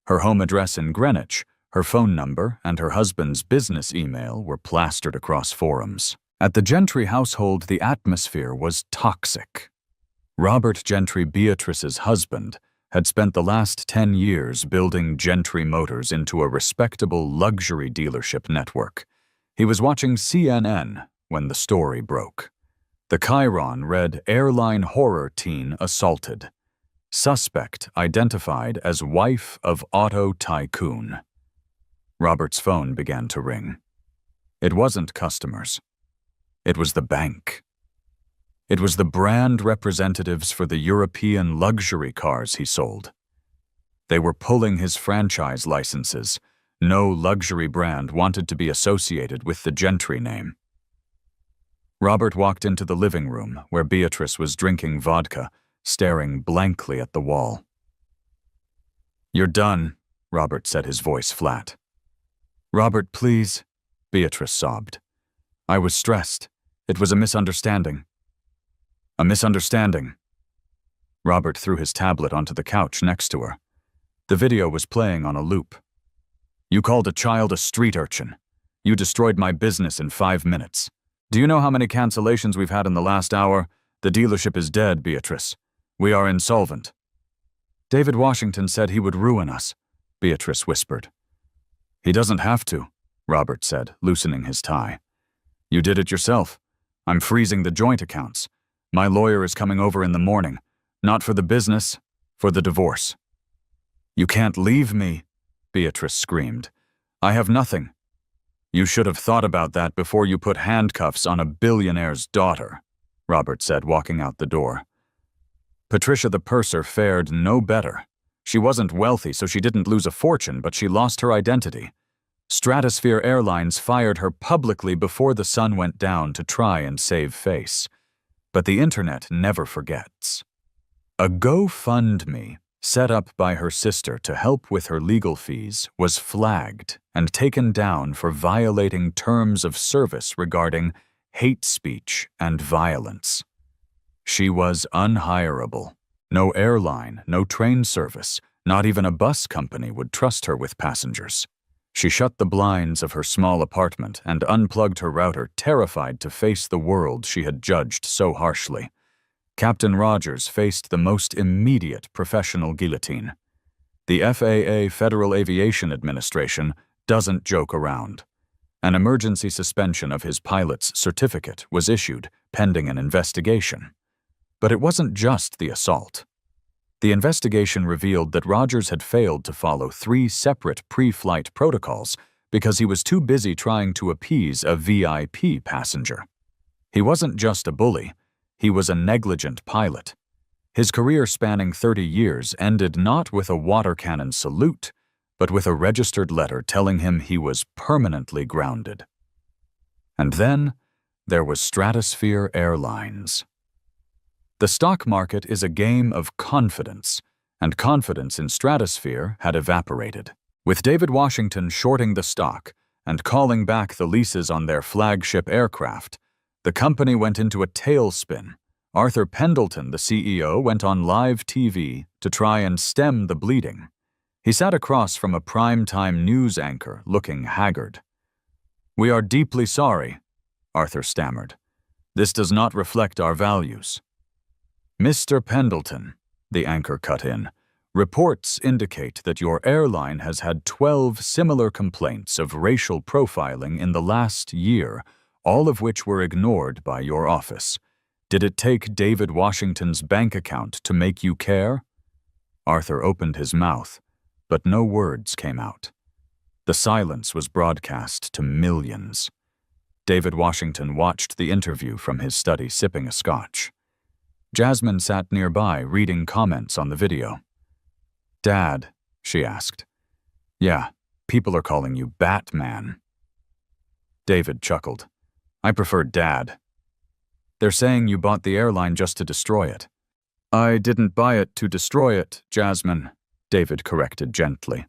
Her home address in Greenwich, her phone number, and her husband's business email were plastered across forums. At the Gentry household, the atmosphere was toxic. Robert Gentry, Beatrice's husband, had spent the last 10 years building Gentry Motors into a respectable luxury dealership network. He was watching CNN when the story broke. The Chiron read, "Airline horror teen assaulted. Suspect identified as wife of auto tycoon." Robert's phone began to ring. It wasn't customers. It was the bank. It was the brand representatives for the European luxury cars he sold. They were pulling his franchise licenses. No luxury brand wanted to be associated with the Gentry name. Robert walked into the living room where Beatrice was drinking vodka, staring blankly at the wall. "You're done," Robert said, his voice flat. "Robert, please," Beatrice sobbed. "I was stressed. It was a misunderstanding." "A misunderstanding." Robert threw his tablet onto the couch next to her. The video was playing on a loop. "You called a child a street urchin. You destroyed my business in 5 minutes. Do you know how many cancellations we've had in the last hour? The dealership is dead, Beatrice. We are insolvent." "David Washington said he would ruin us," Beatrice whispered. "He doesn't have to," Robert said, loosening his tie. "You did it yourself. I'm freezing the joint accounts. My lawyer is coming over in the morning. Not for the business, for the divorce." "You can't leave me," Beatrice screamed. "I have nothing." "You should have thought about that before you put handcuffs on a billionaire's daughter," Robert said, walking out the door. Patricia the purser fared no better. She wasn't wealthy, so she didn't lose a fortune, but she lost her identity. Stratosphere Airlines fired her publicly before the sun went down to try and save face. But the internet never forgets. A GoFundMe, set up by her sister to help with her legal fees, was flagged and taken down for violating terms of service regarding hate speech and violence. She was unhireable. No airline, no train service, not even a bus company would trust her with passengers. She shut the blinds of her small apartment and unplugged her router, terrified to face the world she had judged so harshly. Captain Rogers faced the most immediate professional guillotine. The FAA, Federal Aviation Administration, doesn't joke around. An emergency suspension of his pilot's certificate was issued, pending an investigation. But it wasn't just the assault. The investigation revealed that Rogers had failed to follow 3 separate pre-flight protocols because he was too busy trying to appease a VIP passenger. He wasn't just a bully, he was a negligent pilot. His career spanning 30 years ended not with a water cannon salute, but with a registered letter telling him he was permanently grounded. And then there was Stratosphere Airlines. The stock market is a game of confidence, and confidence in Stratosphere had evaporated. With David Washington shorting the stock and calling back the leases on their flagship aircraft, the company went into a tailspin. Arthur Pendleton, the CEO, went on live TV to try and stem the bleeding. He sat across from a primetime news anchor, looking haggard. "We are deeply sorry," Arthur stammered. "This does not reflect our values." "Mr. Pendleton," the anchor cut in, "reports indicate that your airline has had 12 similar complaints of racial profiling in the last year, all of which were ignored by your office. Did it take David Washington's bank account to make you care?" Arthur opened his mouth, but no words came out. The silence was broadcast to millions. David Washington watched the interview from his study, sipping a scotch. Jasmine sat nearby, reading comments on the video. "Dad," she asked. "Yeah, people are calling you Batman." David chuckled. "I prefer Dad." "They're saying you bought the airline just to destroy it." "I didn't buy it to destroy it, Jasmine," David corrected gently.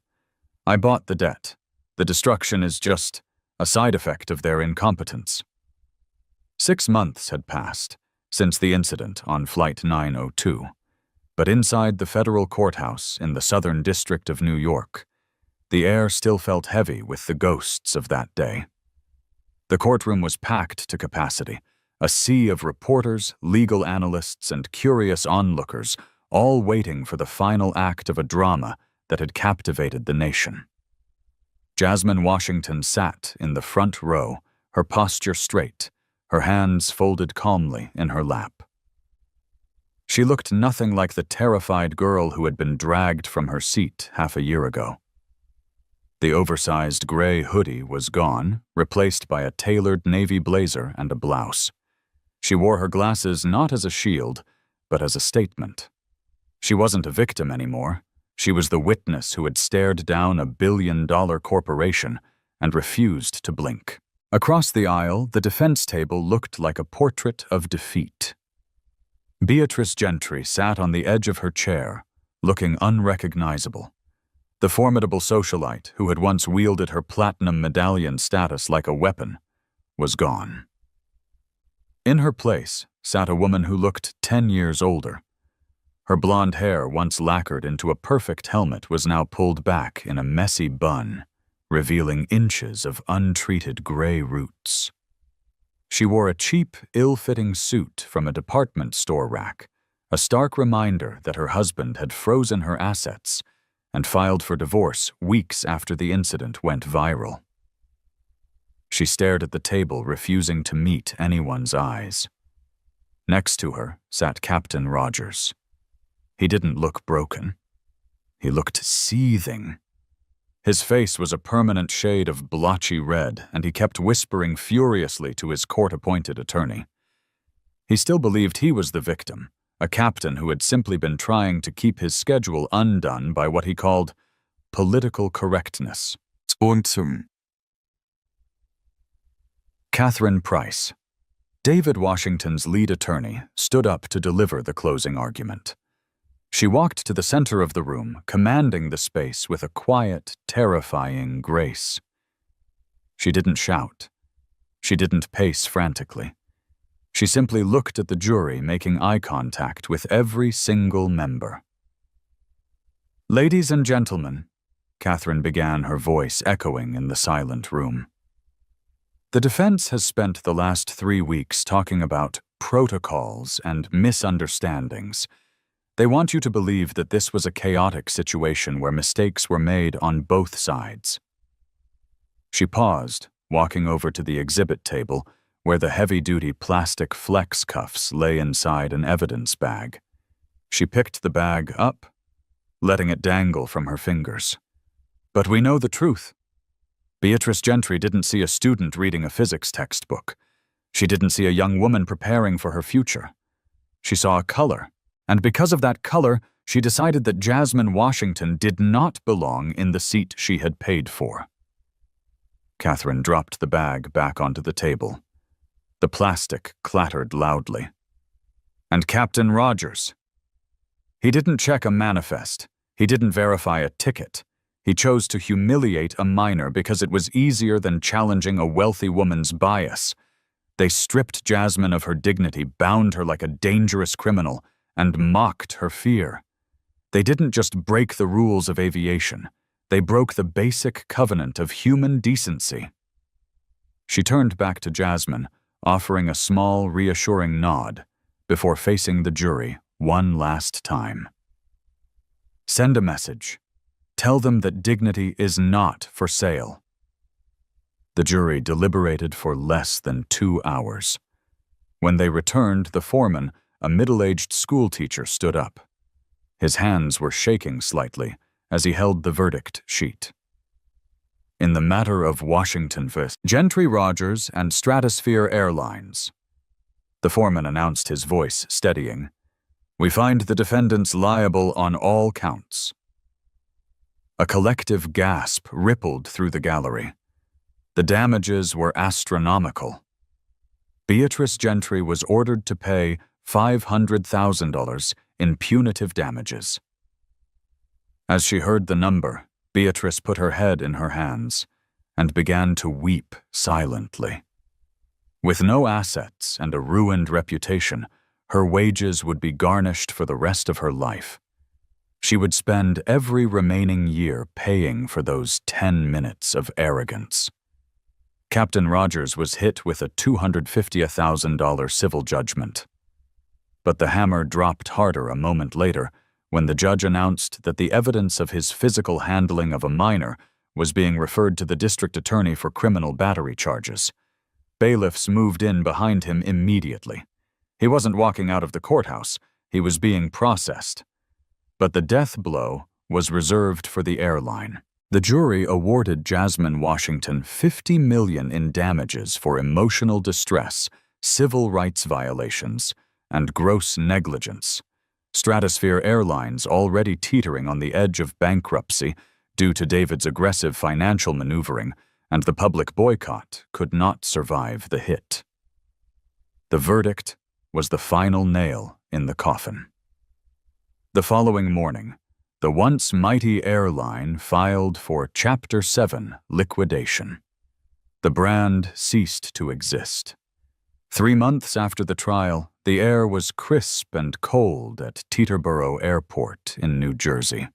"I bought the debt. The destruction is just a side effect of their incompetence." 6 months had passed since the incident on Flight 902, but inside the federal courthouse in the Southern District of New York, the air still felt heavy with the ghosts of that day. The courtroom was packed to capacity, a sea of reporters, legal analysts, and curious onlookers, all waiting for the final act of a drama that had captivated the nation. Jasmine Washington sat in the front row, her posture straight, her hands folded calmly in her lap. She looked nothing like the terrified girl who had been dragged from her seat half a year ago. The oversized gray hoodie was gone, replaced by a tailored navy blazer and a blouse. She wore her glasses not as a shield, but as a statement. She wasn't a victim anymore. She was the witness who had stared down a billion-dollar corporation and refused to blink. Across the aisle, the defense table looked like a portrait of defeat. Beatrice Gentry sat on the edge of her chair, looking unrecognizable. The formidable socialite who had once wielded her platinum medallion status like a weapon was gone. In her place sat a woman who looked 10 years older. Her blonde hair, once lacquered into a perfect helmet, was now pulled back in a messy bun, revealing inches of untreated gray roots. She wore a cheap, ill-fitting suit from a department store rack, a stark reminder that her husband had frozen her assets and filed for divorce weeks after the incident went viral. She stared at the table, refusing to meet anyone's eyes. Next to her sat Captain Rogers. He didn't look broken. He looked seething. His face was a permanent shade of blotchy red, and he kept whispering furiously to his court-appointed attorney. He still believed he was the victim, a captain who had simply been trying to keep his schedule undone by what he called political correctness. Catherine Price. David Washington's lead attorney stood up to deliver the closing argument. She walked to the center of the room, commanding the space with a quiet, terrifying grace. She didn't shout. She didn't pace frantically. She simply looked at the jury, making eye contact with every single member. "Ladies and gentlemen," Catherine began, her voice echoing in the silent room. "The defense has spent the last 3 weeks talking about protocols and misunderstandings. They want you to believe that this was a chaotic situation where mistakes were made on both sides." She paused, walking over to the exhibit table, where the heavy-duty plastic flex cuffs lay inside an evidence bag. She picked the bag up, letting it dangle from her fingers. "But we know the truth. Beatrice Gentry didn't see a student reading a physics textbook. She didn't see a young woman preparing for her future. She saw a color, and because of that color, she decided that Jasmine Washington did not belong in the seat she had paid for." Catherine dropped the bag back onto the table. The plastic clattered loudly. "And Captain Rogers. He didn't check a manifest. He didn't verify a ticket. He chose to humiliate a minor because it was easier than challenging a wealthy woman's bias. They stripped Jasmine of her dignity, bound her like a dangerous criminal, and mocked her fear. They didn't just break the rules of aviation. They broke the basic covenant of human decency." She turned back to Jasmine, offering a small, reassuring nod, before facing the jury one last time. "Send a message. Tell them that dignity is not for sale." The jury deliberated for less than 2 hours. When they returned, the foreman, a middle-aged schoolteacher, stood up. His hands were shaking slightly as he held the verdict sheet. "In the matter of Washington v. Gentry Rogers and Stratosphere Airlines," the foreman announced, his voice steadying, "we find the defendants liable on all counts." A collective gasp rippled through the gallery. The damages were astronomical. Beatrice Gentry was ordered to pay $500,000 in punitive damages. As she heard the number, Beatrice put her head in her hands and began to weep silently. With no assets and a ruined reputation, her wages would be garnished for the rest of her life. She would spend every remaining year paying for those 10 minutes of arrogance. Captain Rogers was hit with a $250,000 civil judgment. But the hammer dropped harder a moment later when the judge announced that the evidence of his physical handling of a minor was being referred to the district attorney for criminal battery charges. Bailiffs moved in behind him immediately. He wasn't walking out of the courthouse, he was being processed. But the death blow was reserved for the airline. The jury awarded Jasmine Washington $50 million in damages for emotional distress, civil rights violations, and gross negligence. Stratosphere Airlines, already teetering on the edge of bankruptcy due to David's aggressive financial maneuvering and the public boycott, could not survive the hit. The verdict was the final nail in the coffin. The following morning, the once mighty airline filed for Chapter 7 liquidation. The brand ceased to exist. 3 months after the trial, the air was crisp and cold at Teterboro Airport in New Jersey.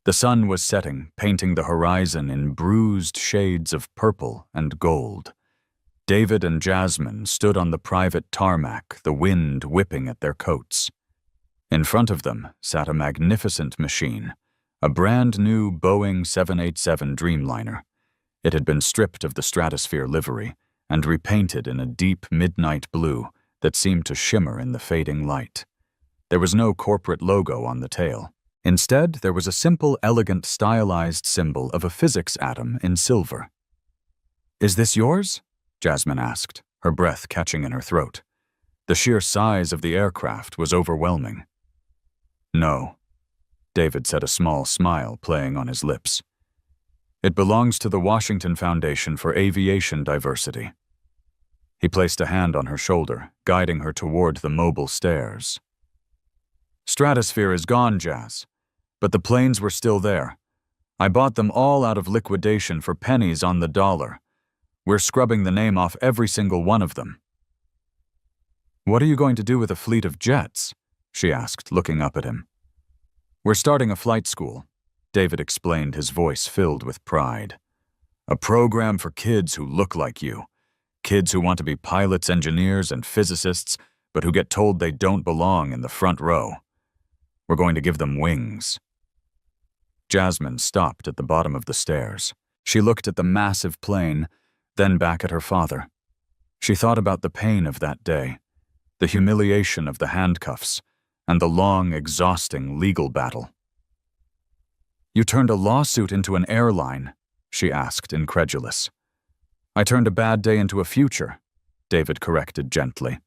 The sun was setting, painting the horizon in bruised shades of purple and gold. David and Jasmine stood on the private tarmac, the wind whipping at their coats. In front of them sat a magnificent machine, a brand-new Boeing 787 Dreamliner. It had been stripped of the Stratosphere livery and repainted in a deep midnight blue that seemed to shimmer in the fading light. There was no corporate logo on the tail. Instead, there was a simple, elegant, stylized symbol of a physics atom in silver. "Is this yours?" Jasmine asked, her breath catching in her throat. The sheer size of the aircraft was overwhelming. "No," David said, a small smile playing on his lips. "It belongs to the Washington Foundation for Aviation Diversity." He placed a hand on her shoulder, guiding her toward the mobile stairs. "Stratosphere is gone, Jazz, but the planes were still there. I bought them all out of liquidation for pennies on the dollar. We're scrubbing the name off every single one of them." "What are you going to do with a fleet of jets?" she asked, looking up at him. "We're starting a flight school," David explained, his voice filled with pride. "A program for kids who look like you. Kids who want to be pilots, engineers, and physicists, but who get told they don't belong in the front row. We're going to give them wings." Jasmine stopped at the bottom of the stairs. She looked at the massive plane, then back at her father. She thought about the pain of that day, the humiliation of the handcuffs, and the long, exhausting legal battle. "You turned a lawsuit into an airline?" she asked, incredulous. "I turned a bad day into a future," David corrected gently.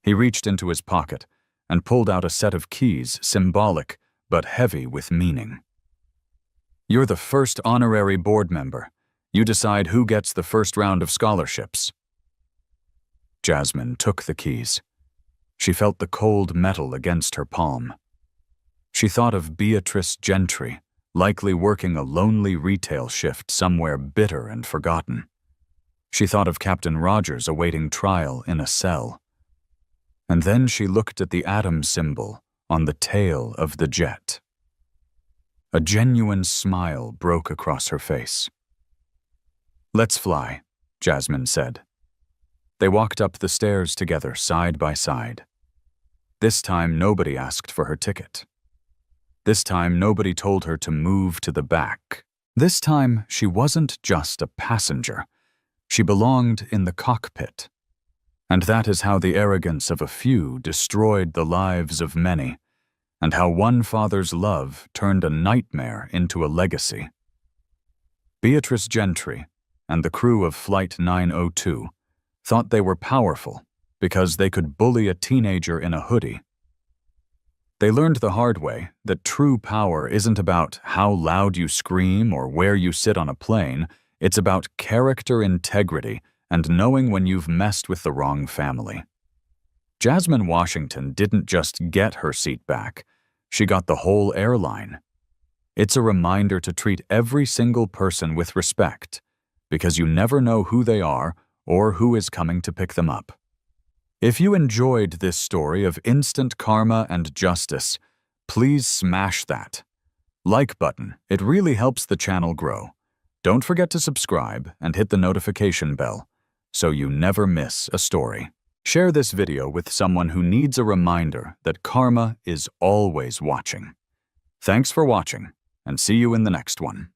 He reached into his pocket and pulled out a set of keys, symbolic but heavy with meaning. "You're the first honorary board member. You decide who gets the first round of scholarships." Jasmine took the keys. She felt the cold metal against her palm. She thought of Beatrice Gentry, likely working a lonely retail shift somewhere bitter and forgotten. She thought of Captain Rogers awaiting trial in a cell. And then she looked at the atom symbol on the tail of the jet. A genuine smile broke across her face. "Let's fly," Jasmine said. They walked up the stairs together, side by side. This time, nobody asked for her ticket. This time, nobody told her to move to the back. This time, she wasn't just a passenger. She belonged in the cockpit. And that is how the arrogance of a few destroyed the lives of many, and how one father's love turned a nightmare into a legacy. Beatrice Gentry and the crew of Flight 902 thought they were powerful because they could bully a teenager in a hoodie. They learned the hard way that true power isn't about how loud you scream or where you sit on a plane. It's about character integrity and knowing when you've messed with the wrong family. Jasmine Washington didn't just get her seat back, she got the whole airline. It's a reminder to treat every single person with respect, because you never know who they are or who is coming to pick them up. If you enjoyed this story of instant karma and justice, please smash that like button. It really helps the channel grow. Don't forget to subscribe and hit the notification bell so you never miss a story. Share this video with someone who needs a reminder that karma is always watching. Thanks for watching, and see you in the next one.